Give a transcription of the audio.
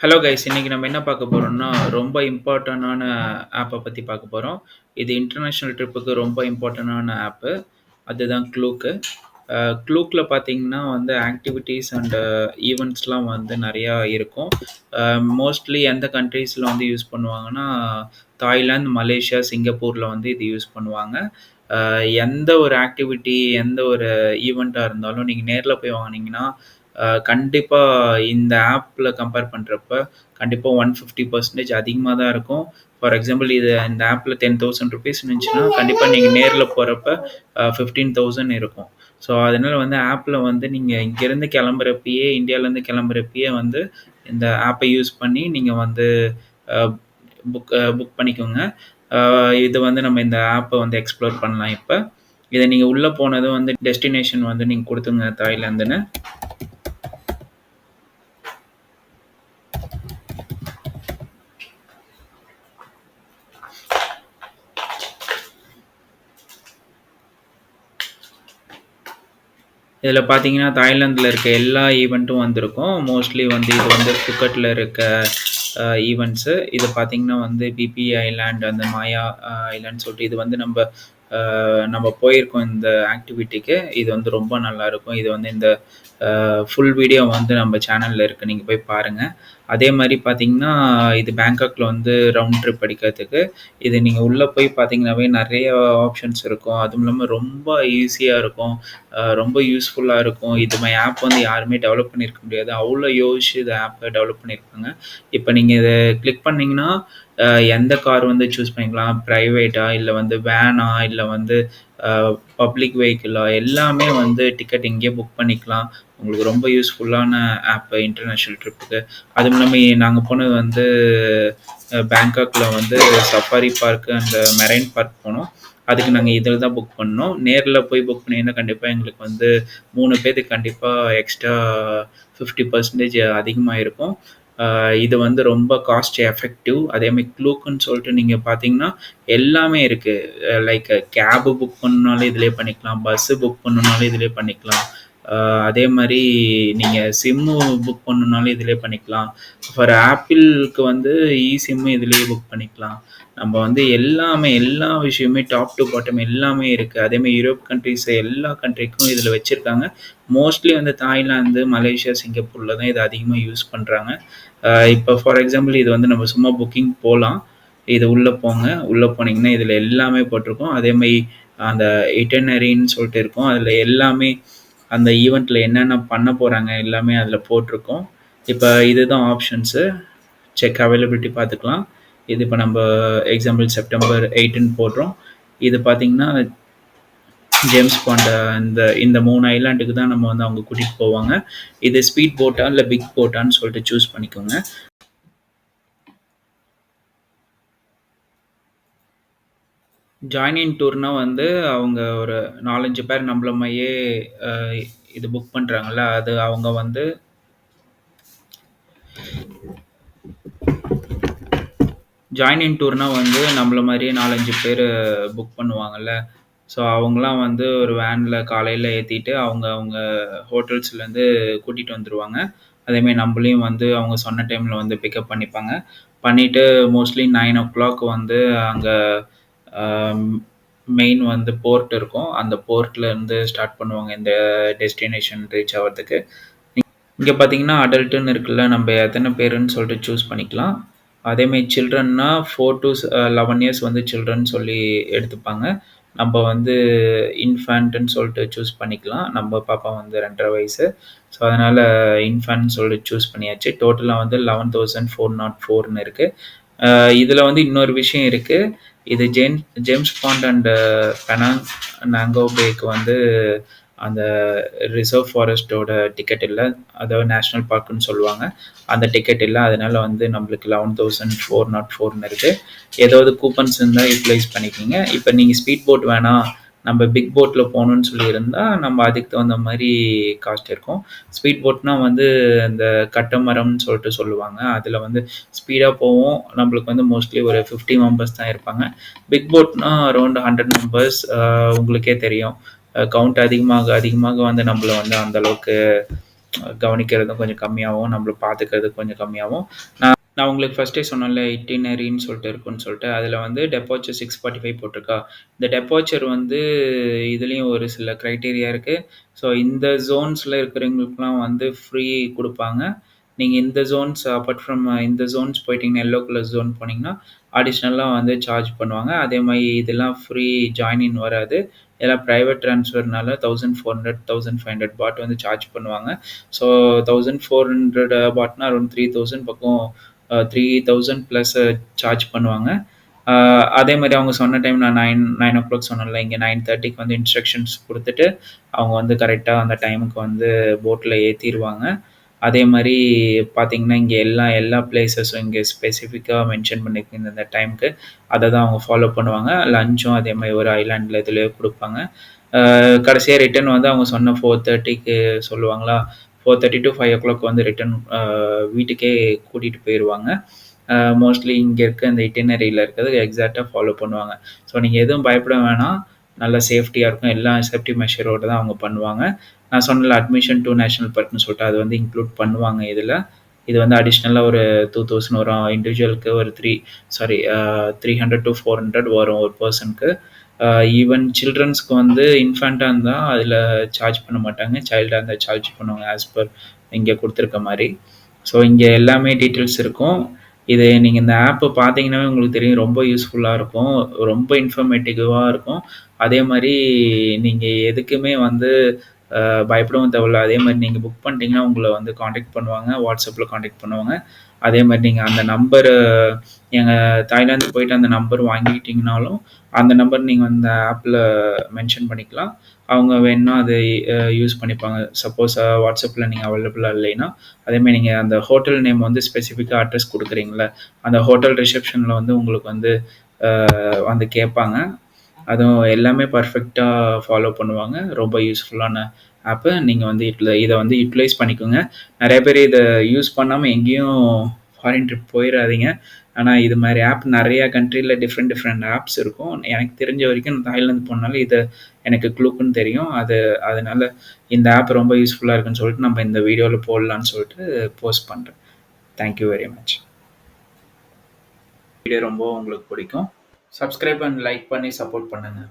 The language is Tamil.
ஹலோ கைஸ், இன்னைக்கு நம்ம என்ன பார்க்க போறோம்னா, ரொம்ப இம்பார்ட்டன்டான ஆப்ப பத்தி பார்க்க போறோம். இது இன்டர்நேஷனல் ட்ரிப்புக்கு ரொம்ப இம்பார்ட்டன்டான ஆப்பு. அதுதான் Klook. Klookல பார்த்தீங்கன்னா வந்து ஆக்டிவிட்டீஸ் அண்ட் ஈவென்ட்ஸ்லாம் வந்து நெறையா இருக்கும். மோஸ்ட்லி எந்த கண்ட்ரீஸ்ல வந்து யூஸ் பண்ணுவாங்கன்னா, தாய்லாந்து, மலேசியா, சிங்கப்பூர்ல வந்து இது யூஸ் பண்ணுவாங்க. எந்த ஒரு ஆக்டிவிட்டி, எந்த ஒரு ஈவென்ட்டா இருந்தாலும் நீங்க நேர்ல போய் வாங்குனீங்கன்னா, கண்டிப்பா இந்த ஆப்ல கம்பேர் பண்றப்ப கண்டிப்பா 150% அதிகமா தான் இருக்கும். ஃபார் எக்ஸாம்பிள் இந்த ஆப்ல ₹10,000 இருந்துச்சுன்னா, கண்டிப்பா நீங்க நேர்ல போறப்ப 15,000 இருக்கும். ஸோ, அதனால வந்து ஆப்ல வந்து நீங்க இங்கேருந்து கிளம்புறப்பயே, இந்தியாலருந்து கிளம்புறப்பயே வந்து இந்த ஆப்ப யூஸ் பண்ணி நீங்க வந்து அ புக் பண்ணிக்கோங்க. அ இது வந்து நம்ம இந்த ஆப்ப வந்து எக்ஸ்ப்ளோர் பண்ணலாம் இப்ப. இத நீங்க உள்ள போனதும் வந்து டெஸ்டினேஷன் வந்து நீங்க குடுத்துங்க தாய்லாந்துன்னு. இதில பார்த்தீங்கன்னா, தாய்லாந்தில இருக்க எல்லா ஈவென்ட்டும் வந்திருக்கும். மோஸ்ட்லி வந்து இது வந்து புக்கெட்ல இருக்க ஈவென்ட்ஸு. இது பார்த்தீங்கன்னா வந்து பிபி ஐலேண்ட், அந்த மாயா ஐலேண்ட் சொல்லிட்டு இது வந்து நம்ம போயிருக்கோம் இந்த ஆக்டிவிட்டிக்கு. இது வந்து ரொம்ப நல்லாயிருக்கும். இது வந்து இந்த ஃபுல் வீடியோ வந்து நம்ம சேனல்ல இருக்கு. நீங்க போய் பாருங்க. அதே மாரி பார்த்தீங்கன்னா, இது பேங்காக்ல வந்து ரவுண்ட் ட்ரிப் அடிக்கிறதுக்கு. இது நீங்க உள்ள போய் பார்த்தீங்கன்னாவே நெறைய ஆப்ஷன்ஸ் இருக்கும். அதுவும் இல்லாம ரொம்ப ஈஸியா இருக்கும். ரொம்ப யூஸ்ஃபுல்லா இருக்கும். இது மாரி ஆப் வந்து யாருமே டெவலப் பண்ணியிருக்க முடியாது. அவ்வளோ யோசிச்சு இந்த ஆப்ப டெவலப் பண்ணியிருக்காங்க. இப்ப நீங்க இத கிளிக் பண்ணீங்கன்னா, அ எந்த கார் வந்து சூஸ் பண்ணிக்கலாம். பிரைவேட்டா, இல்ல வந்து வேனா, இல்ல வந்து அ பப்ளிக் வெஹிக்கிளா எல்லாமே வந்து டிக்கெட் இங்கேயே புக் பண்ணிக்கலாம். உங்களுக்கு ரொம்ப யூஸ்ஃபுல்லான ஆப் இன்டர்நேஷனல் ட்ரிப்புக்கு. அதுவும் இல்லாம நாங்க போனது வந்து பேங்காக்ல வந்து safari park and marine park போனோம். அதுக்கு நாங்க இதில தான் புக் பண்ணோம். நேர்ல போய் புக் பண்ணியிருந்தா கண்டிப்பா எங்களுக்கு வந்து 3 பேத்துக்கு கண்டிப்பா எக்ஸ்ட்ரா 50% அதிகமா இருக்கும். இது வந்து ரொம்ப காஸ்ட் எஃபெக்டிவ். அதேமாரி Klookன்னு சொல்லிட்டு நீங்க பார்த்தீங்கன்னா, எல்லாமே இருக்கு. லைக் கேப் புக் பண்ணணும்னாலும் இதிலயே பண்ணிக்கலாம். பஸ் புக் பண்ணணும்னாலும் இதிலயே பண்ணிக்கலாம். அ அதே மாரி நீங்க சிம்மு புக் பண்ணணும்னாலும் இதிலயே பண்ணிக்கலாம். ஃபார் ஆப்பிள்க்கு வந்து சிம்மு இதிலயே புக் பண்ணிக்கலாம். நம்ம வந்து எல்லாமே, எல்லா விஷயமுமே டாப் டூ பாட்டம் எல்லாமே இருக்கு. அதேமாரி யூரோப் கண்ட்ரீஸ் எல்லா கண்ட்ரிக்கும் இதில வச்சிருக்காங்க. மோஸ்ட்லி வந்து தாய்லாந்து, மலேசியா, சிங்கப்பூர்ல தான் இத அதிகமா யூஸ் பண்றாங்க. இப்ப ஃபார் எக்ஸாம்பிள் இது வந்து நம்ம சும்மா புக்கிங் போலாம். இது உள்ள போங்க. உள்ள போனீங்கன்னா, இதில எல்லாமே போட்டிருக்கும். அதேமாரி அந்த இட்டினரின்னு சொல்லிட்டு இருக்கும். அதில எல்லாமே அந்த ஈவென்ட்ல என்னென்ன பண்ண போறாங்க எல்லாமே அதில போட்டிருக்கும். இப்ப இதுதான் ஆப்ஷன்ஸு. செக் அவைலபிலிட்டி பார்த்துக்கலாம். இது இப்ப நம்ப எக்ஸாம்பிள் செப்டம்பர் 18 போடுறோம். இது பார்த்தீங்கன்னா, ஜேம்ஸ் பாண்ட் இந்த 3 ஐலேண்டுக்கு தான் நம்ம வந்து அவங்க கூட்டிட்டு போவாங்க. இது ஸ்பீட் போட்டா, இல்ல பிக் போட்டான்னு சொல்லிட்டு சூஸ் பண்ணிக்கோங்க. ஜாயின் இன் டூர்னா வந்து அவங்க ஒரு 4, 5 பேர் நம்மள மாரியே அ இது புக் பண்றாங்கல்ல, அது அவங்க வந்து ஜாயின் இன் டூர்னா வந்து நம்மள மாரியே 4, 5 பேரு புக் பண்ணுவாங்கல்ல. ஸோ, அவங்கலாம் வந்து ஒரு வேன்ல காலையில ஏத்திட்டு அவங்க அவங்க ஹோட்டல்ஸ்லேருந்து கூட்டிட்டு வந்துருவாங்க. அதேமாரி நம்மளையும் வந்து அவங்க சொன்ன டைம்ல வந்து பிக்கப் பண்ணிப்பாங்க. பண்ணிட்டு மோஸ்ட்லி 9:00 வந்து அங்க அ மெயின் வந்து போர்ட் இருக்கும். அந்த போர்ட்லேருந்து ஸ்டார்ட் பண்ணுவாங்க இந்த டெஸ்டினேஷன் ரீச் ஆவறதுக்கு. இங்க பார்த்தீங்கன்னா, அடல்ட்டுன்னு இருக்குல்ல, நம்ப எத்தன பேருன்னு சொல்லிட்டு சூஸ் பண்ணிக்கலாம். அதேமாரி சில்ட்ரன்னா 4 டூ 11 இயர்ஸ் வந்து சில்ட்ரன் சொல்லி எடுத்துப்பாங்க. நம்ப வந்து இன்ஃபான்ட்டுன்னு சொல்லிட்டு சூஸ் பண்ணிக்கலாம். நம்ப பாப்பா வந்து 2 1/2 வயசு. ஸோ, அதனால இன்ஃபான்ட்ன்னு சொல்லி சூஸ் பண்ணியாச்சு. டோட்டலா வந்து 11,404ன்னு இருக்கு. இதுல வந்து இன்னொரு விஷயம் இருக்கு. இது ஜேம்ஸ் பாண்ட் அண்ட் பெனாங் நாங்கோ பேக்கு வந்து அந்த ரிசர்வ் ஃபாரஸ்ட்டோட டிக்கெட் இல்ல. அதாவது நேஷனல் பார்க்குன்னு சொல்லுவாங்க. அந்த டிக்கெட் இல்ல. அதனால வந்து நம்மளுக்கு 11,404ன்னு இருக்கு. ஏதாவது கூப்பன்ஸ் இருந்தா யுட்டிலைஸ் பண்ணிக்கங்க. இப்ப நீங்க ஸ்பீட் போட் வேணாம், நம்ம பிக் போட்ல போணும்னு சொல்லியிருந்தா, நம்ம அதுக்கு தகுந்த மாரி காஸ்ட் இருக்கும். ஸ்பீட் போட்னா வந்து இந்த கட்டமரம்னு சொல்லிட்டு சொல்லுவாங்க. அதுல வந்து ஸ்பீடா போவும். நம்மளுக்கு வந்து மோஸ்ட்லி ஒரு 50 மெம்பர்ஸ் தான் இருப்பாங்க. பிக் போட்னா அரவுண்ட் 100 மெம்பர்ஸ். உங்களுக்கே தெரியும். கவுண்ட் அதிகமாக அதிகமாக வந்து நம்மள வந்து அந்த அளவுக்கு கவனிக்கிறதும் கொஞ்சம் கம்மியாகும், நம்மள பார்த்துக்கிறது கொஞ்சம் கம்மியாகும். நான் உங்களுக்கு ஃபர்ஸ்ட்டே சொன்னேன்ல, இட்டினரின்னு சொல்லிட்டு இருக்குன்னு சொல்லிட்டு. அதில வந்து டெபார்ச்சர் 645 போட்டிருக்கா. இந்த டெபார்ச்சர் வந்து இதுலயும் ஒரு சில கிரைட்டீரியா இருக்கு. ஸோ இந்த ஜோன்ஸ்ல இருக்கிறவங்களுக்குலாம் வந்து ஃப்ரீ குடுப்பாங்க. நீங்க இந்த ஜோன்ஸ் அபார்ட் ஃப்ரம் இந்த ஜோன்ஸ் போயிட்டீங்கன்னா, எல்லோ கலர் ஜோன் போனீங்கன்னா, அடிஷனலா வந்து சார்ஜ் பண்ணுவாங்க. அதேமாரி இதெல்லாம் ஃப்ரீ ஜாயின் இன் வராது. இதெல்லாம் பிரைவேட் ட்ரான்ஸ்ஃபர்னால 1400, 1500 பாட் வந்து சார்ஜ் பண்ணுவாங்க. ஸோ 1400 பாட்னா அரௌண்ட் 3000 பக்கம் 3000 ப்ளஸ் சார்ஜ் பண்ணுவாங்க. அதே மாரி அவங்க சொன்ன டைம் நான் 9:00 சொன்னேன்ல, இங்க 9:30க்கு வந்து இன்ஸ்ட்ரக்ஷன்ஸ் குடுத்துட்டு, அவங்க வந்து கரெக்ட்டா அந்த டைமுக்கு வந்து போட்ல ஏத்திருவாங்க. அதே மாரி பார்த்தீங்கன்னா, இங்க எல்லா பிளேஸஸும் இங்க ஸ்பெசிஃபிக்கா மென்ஷன் பண்ணிருக்கு இந்த டைம்க்கு. அத தான் அவங்க ஃபாலோ பண்ணுவாங்க. லஞ்சும் அதே மாரி ஒரு ஐலேண்ட்ல எதுலயோ குடுப்பாங்க. கடைசியா ரிட்டர்ன் வந்து அவங்க சொன்ன 4:30க்கு சொல்லுவாங்களா, 4:30 டூ 5:00 வந்து ரிட்டர்ன் வீட்டுக்கே கூட்டிட்டு போயிருவாங்க. மோஸ்ட்லி இங்க இருக்க இந்த இட்டினரில இருக்கிறது எக்ஸாக்ட்டா ஃபாலோ பண்ணுவாங்க. ஸோ நீங்க எதுவும் பயப்பட வேணாம். நல்ல சேஃப்டியா இருக்கும். எல்லா சேஃப்டி மெஷரோட தான் அவங்க பண்ணுவாங்க. நான் சொன்னேன்ல அட்மிஷன் டூ நேஷனல் பார்க்ன்னு சொல்லிட்டு அது வந்து இன்க்ளூட் பண்ணுவாங்க இதுல. இது வந்து அடிஷனலா ஒரு 2000 வரும். இண்டிவிஜுவலுக்கு ஒரு 300 டூ 400 வரும் ஒரு பெர்சனுக்கு. ஈவன் சில்ட்ரன்ஸ்க்கு வந்து இன்ஃபான்ட்டா இருந்தா அதில சார்ஜ் பண்ண மாட்டாங்க. சைல்டா இருந்தா சார்ஜ் பண்ணுவாங்க. ஆஸ் பெர் இங்க குடுத்துருக்க மாரி. ஸோ இங்க எல்லாமே டீட்டெயில்ஸ் இருக்கும். இது நீங்க இந்த ஆப்ப பார்த்தீங்கன்னாவே உங்களுக்கு தெரியும். ரொம்ப யூஸ்ஃபுல்லா இருக்கும். ரொம்ப இன்ஃபர்மேட்டிவா இருக்கும். அதே மாரி நீங்க எதுக்குமே வந்து பயப்படவும் தேவையில்ல. அதே மாரி நீங்க புக் பண்ணிட்டீங்கன்னா, உங்கள வந்து கான்டாக்ட் பண்ணுவாங்க. WhatsAppல கான்டாக்ட் பண்ணுவாங்க. அதே மாரி நீங்க அந்த நம்பர எங்க தாய்லாந்து போயிட்டு அந்த நம்பர் வாங்கிக்கிட்டீங்கனாலும், அந்த நம்பர் நீங்க அந்த ஆப்ல மென்ஷன் பண்ணிக்கலாம். அவங்க வேணுனா அதை யூஸ் பண்ணிப்பாங்க. சப்போஸ் WhatsAppல நீங்க அவைலபிளா இல்லைன்னா, அதே மாரி நீங்க அந்த ஹோட்டல் நேம் வந்து ஸ்பெசிஃபிக்கா அட்ரஸ் குடுக்குறீங்கல்ல, அந்த ஹோட்டல் ரிசப்ஷன்ல வந்து உங்களுக்கு வந்து வந்து கேட்பாங்க. அதுவும் எல்லாமே பெர்ஃபெக்ட்டா ஃபாலோ பண்ணுவாங்க. ரொம்ப யூஸ்ஃபுல்லான ஆப்பு. நீங்க வந்து இத வந்து யுட்டிலைஸ் பண்ணிக்கோங்க. நெறைய பேர் இத யூஸ் பண்ணாம எங்கேயும் ஃபாரின் ட்ரிப் போயிறாதீங்க. ஆனா இது மாரி ஆப் நெறைய கண்ட்ரில டிஃபரெண்ட் ஆப்ஸ் இருக்கும். எனக்கு தெரிஞ்ச வரைக்கும் நான் தாய்லாந்து போனனால இது எனக்கு க்ளூக்குன்னு தெரியும். அதனால இந்த ஆப் ரொம்ப யூஸ்ஃபுல்லா இருக்குன்னு சொல்லிட்டு நம்ம இந்த வீடியோல போடலான்னு சொல்லிட்டு போஸ்ட் பண்றேன். Thank you very much. Video ரொம்ப உங்களுக்கு பிடிக்கும். சப்ஸ்கிரைப் அண்ட் லைக் பண்ணி சப்போர்ட் பண்ணுங்க.